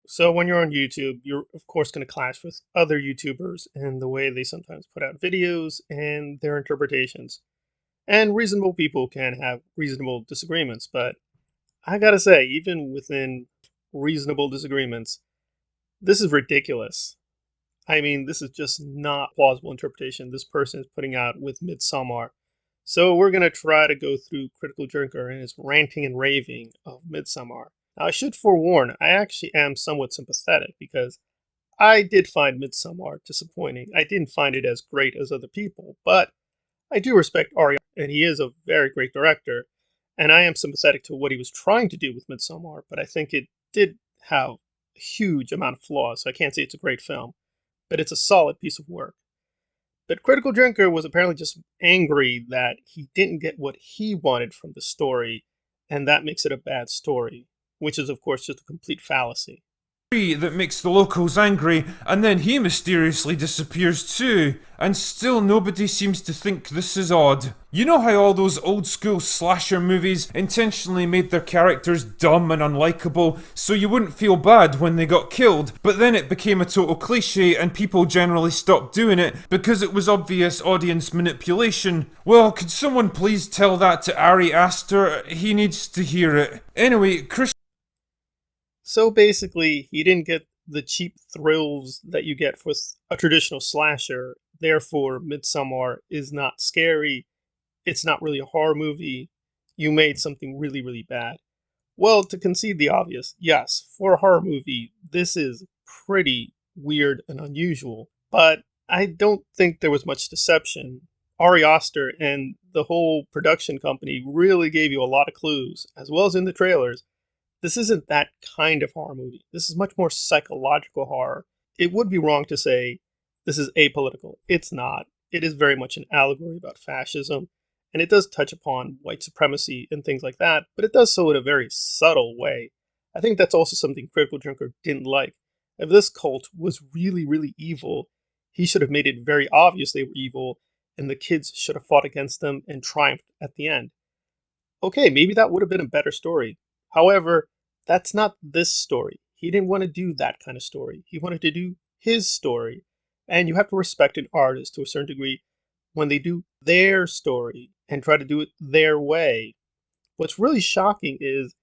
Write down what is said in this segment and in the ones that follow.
So when you're on YouTube, you're of course going to clash with other YouTubers and the way they sometimes put out videos and their interpretations. And reasonable people can have reasonable disagreements, but I gotta say, even within reasonable disagreements, this is ridiculous. I mean, this is just not plausible interpretation this person is putting out with Midsommar. So we're gonna try to go through Critical Drinker and his ranting and raving of Midsommar. Now, I should forewarn, I actually am somewhat sympathetic because I did find Midsommar disappointing. I didn't find it as great as other people, but I do respect Ari, and he is a very great director, and I am sympathetic to what he was trying to do with Midsommar, but I think it did have a huge amount of flaws, so I can't say it's a great film, but it's a solid piece of work. But Critical Drinker was apparently just angry that he didn't get what he wanted from the story, and that makes it a bad story, which is, of course, just a complete fallacy. That makes the locals angry, and then he mysteriously disappears too, and still nobody seems to think this is odd. You know how all those old school slasher movies intentionally made their characters dumb and unlikable so you wouldn't feel bad when they got killed, but then it became a total cliche and people generally stopped doing it because it was obvious audience manipulation? Well, could someone please tell that to Ari Aster? He needs to hear it. Anyway, Chris. So basically, he didn't get the cheap thrills that you get with a traditional slasher. Therefore, Midsommar is not scary. It's not really a horror movie. You made something really, really bad. Well, to concede the obvious, yes, for a horror movie, this is pretty weird and unusual. But I don't think there was much deception. Ari Aster and the whole production company really gave you a lot of clues, as well as in the trailers. This isn't that kind of horror movie. This is much more psychological horror. It would be wrong to say this is apolitical. It's not. It is very much an allegory about fascism, and it does touch upon white supremacy and things like that, but it does so in a very subtle way. I think that's also something Critical Drinker didn't like. If this cult was really, really evil, he should have made it very obvious they were evil, and the kids should have fought against them and triumphed at the end. Okay, maybe that would have been a better story. However, that's not this story. He didn't want to do that kind of story. He wanted to do his story. And you have to respect an artist to a certain degree when they do their story and try to do it their way. What's really shocking is,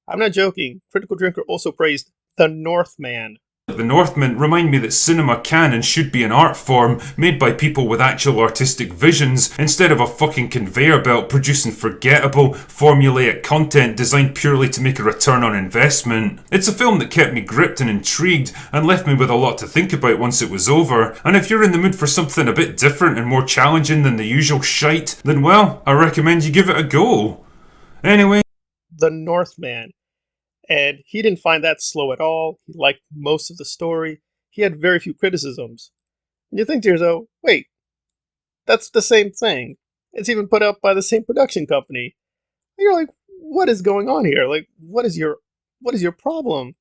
I'm not joking, Critical Drinker also praised The Northman. The Northmen remind me that cinema can and should be an art form made by people with actual artistic visions instead of a fucking conveyor belt producing forgettable, formulaic content designed purely to make a return on investment. It's a film that kept me gripped and intrigued and left me with a lot to think about once it was over, and if you're in the mood for something a bit different and more challenging than the usual shite, then well, I recommend you give it a go. Anyway. The Northman. And he didn't find that slow at all. He liked most of the story. He had very few criticisms. And you think to yourself, wait, that's the same thing. It's even put out by the same production company. And you're like, what is going on here? Like, what is your problem?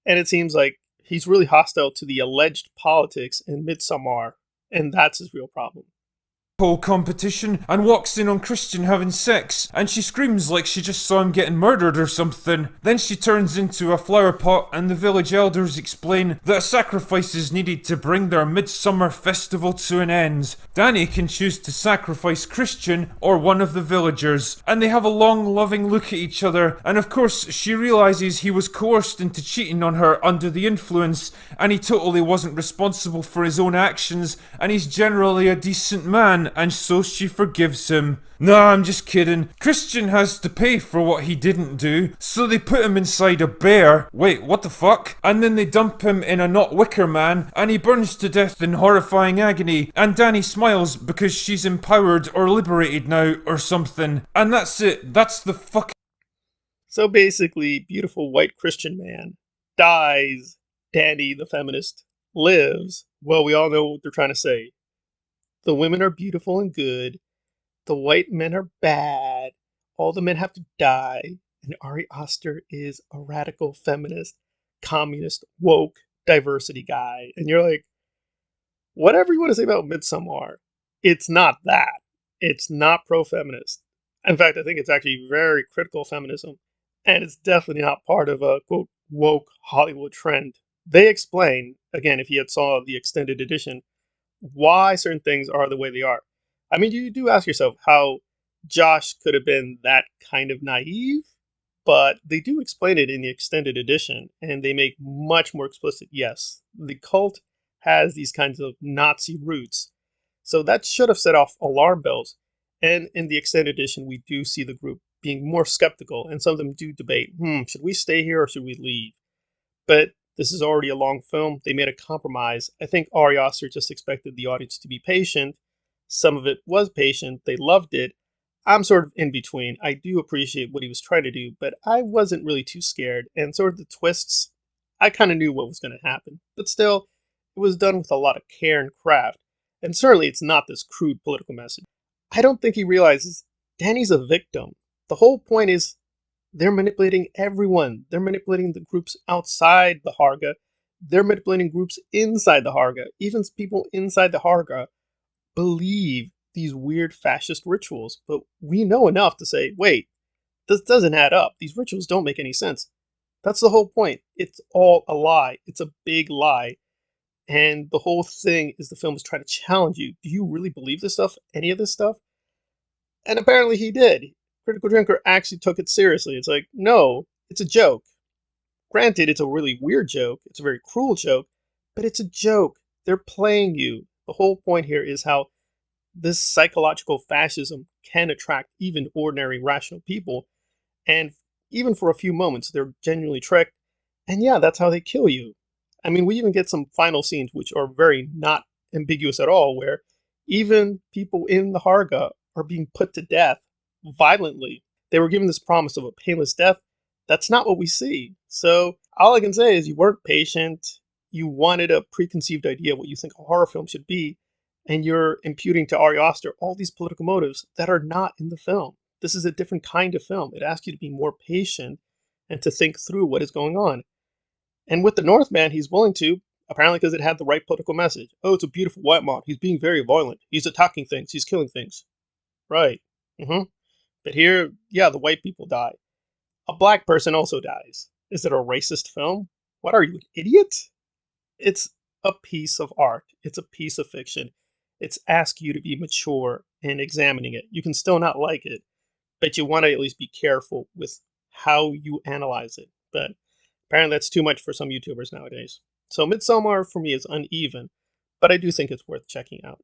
And it seems like he's really hostile to the alleged politics in Midsommar, and that's his real problem. Whole competition and walks in on Christian having sex, and she screams like she just saw him getting murdered or something. Then she turns into a flower pot, and the village elders explain that a sacrifice is needed to bring their midsummer festival to an end. Danny can choose to sacrifice Christian or one of the villagers, and they have a long loving look at each other, and of course she realizes he was coerced into cheating on her under the influence, and he totally wasn't responsible for his own actions, and he's generally a decent man, and so she forgives him. Nah, I'm just kidding. Christian has to pay for what he didn't do, so they put him inside a bear. Wait, what the fuck? And then they dump him in a not wicker man, and he burns to death in horrifying agony, and Danny smiles because she's empowered or liberated now or something. And that's it. That's the fuck. So basically, beautiful white Christian man dies. Danny, the feminist, lives. Well, we all know what they're trying to say. The women are beautiful and good. The white men are bad. All the men have to die. And Ari Aster is a radical feminist, communist, woke, diversity guy. And you're like, whatever you want to say about Midsommar, it's not that. It's not pro-feminist. In fact, I think it's actually very critical feminism. And it's definitely not part of a, quote, woke Hollywood trend. They explain, again, if you had saw the extended edition, why certain things are the way they are. I mean, you do ask yourself how Josh could have been that kind of naive, but they do explain it in the extended edition, and they make much more explicit. Yes, the cult has these kinds of Nazi roots, so that should have set off alarm bells. And in the extended edition, we do see the group being more skeptical, and some of them do debate, should we stay here or should we leave? But this is already a long film. They made a compromise. I think Ari Aster just expected the audience to be patient. Some of it was patient. They loved it. I'm sort of in between. I do appreciate what he was trying to do, but I wasn't really too scared. And sort of the twists, I kind of knew what was going to happen. But still, it was done with a lot of care and craft. And certainly it's not this crude political message. I don't think he realizes Danny's a victim. The whole point is they're manipulating everyone. They're manipulating the groups outside the Harga. They're manipulating groups inside the Harga. Even people inside the Harga believe these weird fascist rituals. But we know enough to say, wait, this doesn't add up. These rituals don't make any sense. That's the whole point. It's all a lie. It's a big lie. And the whole thing is the film is trying to challenge you. Do you really believe this stuff? Any of this stuff? And apparently he did. Critical Drinker actually took it seriously. It's like, no, it's a joke. Granted, it's a really weird joke. It's a very cruel joke, but it's a joke. They're playing you. The whole point here is how this psychological fascism can attract even ordinary rational people. And even for a few moments, they're genuinely tricked. And yeah, that's how they kill you. I mean, we even get some final scenes which are very not ambiguous at all, where even people in the Harga are being put to death violently. They were given this promise of a painless death. That's not what we see. So all I can say is you weren't patient. You wanted a preconceived idea of what you think a horror film should be, and you're imputing to Ari Aster all these political motives that are not in the film. This is a different kind of film. It asks you to be more patient and to think through what is going on. And with the Northman, he's willing to, apparently because it had the right political message. Oh, it's a beautiful white mod. He's being very violent. He's attacking things. He's killing things. Right. But here, yeah, the white people die. A black person also dies. Is it a racist film? What are you, an idiot? It's a piece of art. It's a piece of fiction. It's ask you to be mature in examining it. You can still not like it, but you want to at least be careful with how you analyze it. But apparently that's too much for some YouTubers nowadays. So Midsommar for me is uneven, but I do think it's worth checking out.